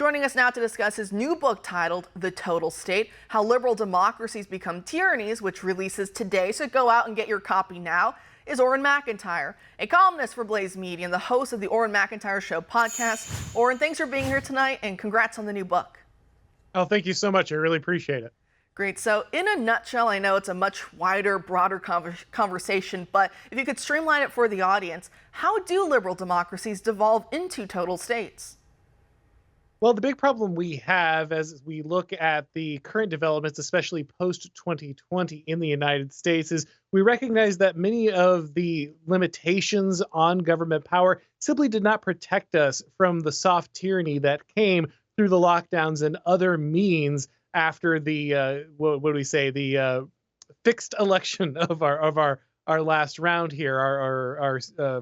Joining us now to discuss his new book titled The Total State, How Liberal Democracies Become Tyrannies, which releases today, so go out and get your copy now, is Orrin McIntyre, a columnist for Blaze Media and the host of the Orrin McIntyre Show podcast. Orrin, thanks for being here tonight and congrats on the new book. Oh, thank you so much. I really appreciate it. Great. So in a nutshell, I know it's a much wider, broader conversation, but if you could streamline it for the audience, how do liberal democracies devolve into total states? Well, the big problem we have as we look at the current developments, especially post-2020 in the United States, is we recognize that many of the limitations on government power simply did not protect us from the soft tyranny that came through the lockdowns and other means after the what do we say, the fixed election of our last round here, our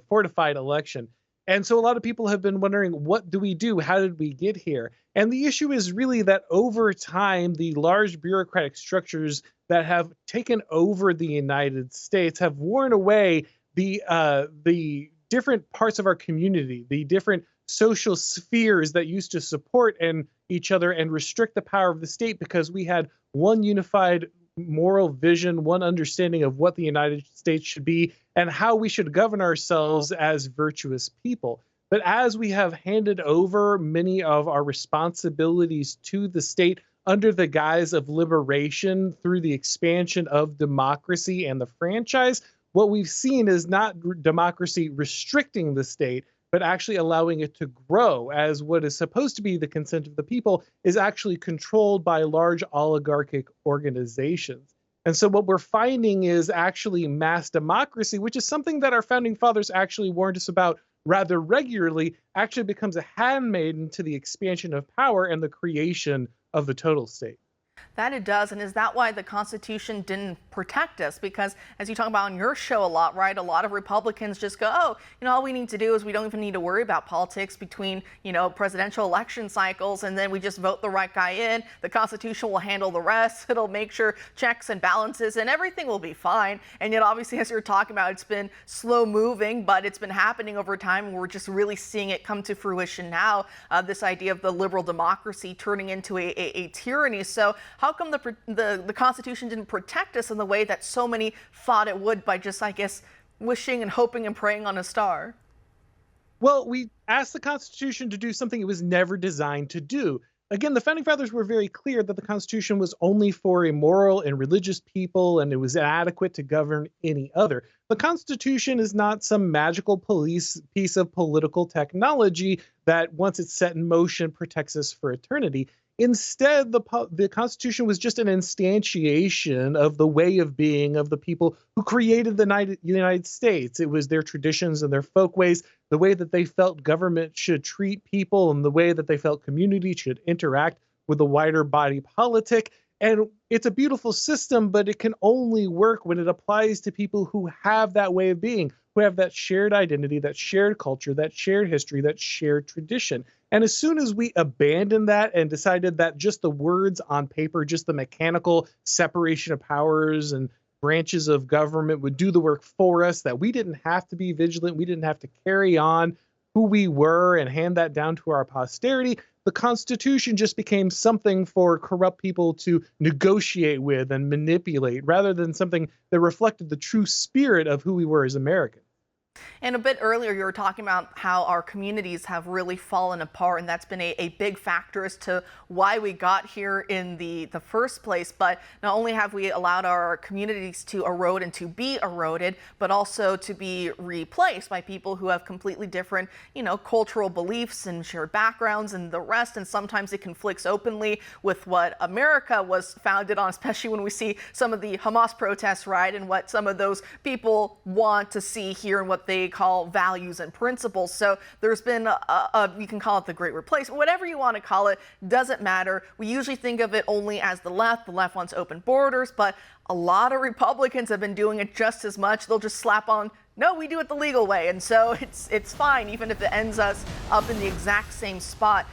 fortified election. And so a lot of people have been wondering, what do we do? How did we get here? And the issue is really that over time, the large bureaucratic structures that have taken over the United States have worn away the different parts of our community, the different social spheres that used to support each other and restrict the power of the state, because we had one unified moral vision, one understanding of what the United States should be and how we should govern ourselves as virtuous people. But as we have handed over many of our responsibilities to the state under the guise of liberation through the expansion of democracy and the franchise, what we've seen is not democracy restricting the state, but actually allowing it to grow, as what is supposed to be the consent of the people is actually controlled by large oligarchic organizations. And so what we're finding is actually mass democracy, which is something that our founding fathers actually warned us about rather regularly, actually becomes a handmaiden to the expansion of power and the creation of the total state. That it does, and is that why the Constitution didn't protect us? Because as you talk about on your show a lot, right, a lot of Republicans just go, oh, all we need to do is we don't even need to worry about politics between, presidential election cycles, and then we just vote the right guy in. The Constitution will handle the rest. It'll make sure checks and balances and everything will be fine. And yet, obviously, as you're talking about, it's been slow moving, but it's been happening over time, and we're just really seeing it come to fruition now, this idea of the liberal democracy turning into a tyranny. So how come the Constitution didn't protect us in the way that so many thought it would by just, I guess, wishing and hoping and praying on a star? Well, we asked the Constitution to do something it was never designed to do. Again, the Founding Fathers were very clear that the Constitution was only for a moral and religious people, and it was inadequate to govern any other. The Constitution is not some magical piece of political technology that, once it's set in motion, protects us for eternity. Instead, the Constitution was just an instantiation of the way of being of the people who created the United States. It was their traditions and their folkways, the way that they felt government should treat people and the way that they felt community should interact with the wider body politic. And it's a beautiful system, but it can only work when it applies to people who have that way of being, who have that shared identity, that shared culture, that shared history, that shared tradition. And as soon as we abandoned that and decided that just the words on paper, just the mechanical separation of powers and branches of government would do the work for us, that we didn't have to be vigilant, we didn't have to carry on who we were and hand that down to our posterity, the Constitution just became something for corrupt people to negotiate with and manipulate, rather than something that reflected the true spirit of who we were as Americans. And a bit earlier, you were talking about how our communities have really fallen apart, and that's been a big factor as to why we got here in the first place. But not only have we allowed our communities to erode and to be eroded, but also to be replaced by people who have completely different, cultural beliefs and shared backgrounds and the rest. And sometimes it conflicts openly with what America was founded on, especially when we see some of the Hamas protests, right, and what some of those people want to see here and what they call values and principles. So there's been you can call it the Great Replacement, whatever you want to call it, doesn't matter. We usually think of it only as the left. The left wants open borders, but a lot of Republicans have been doing it just as much. They'll just slap on, no, we do it the legal way. And so it's fine, even if it ends us up in the exact same spot.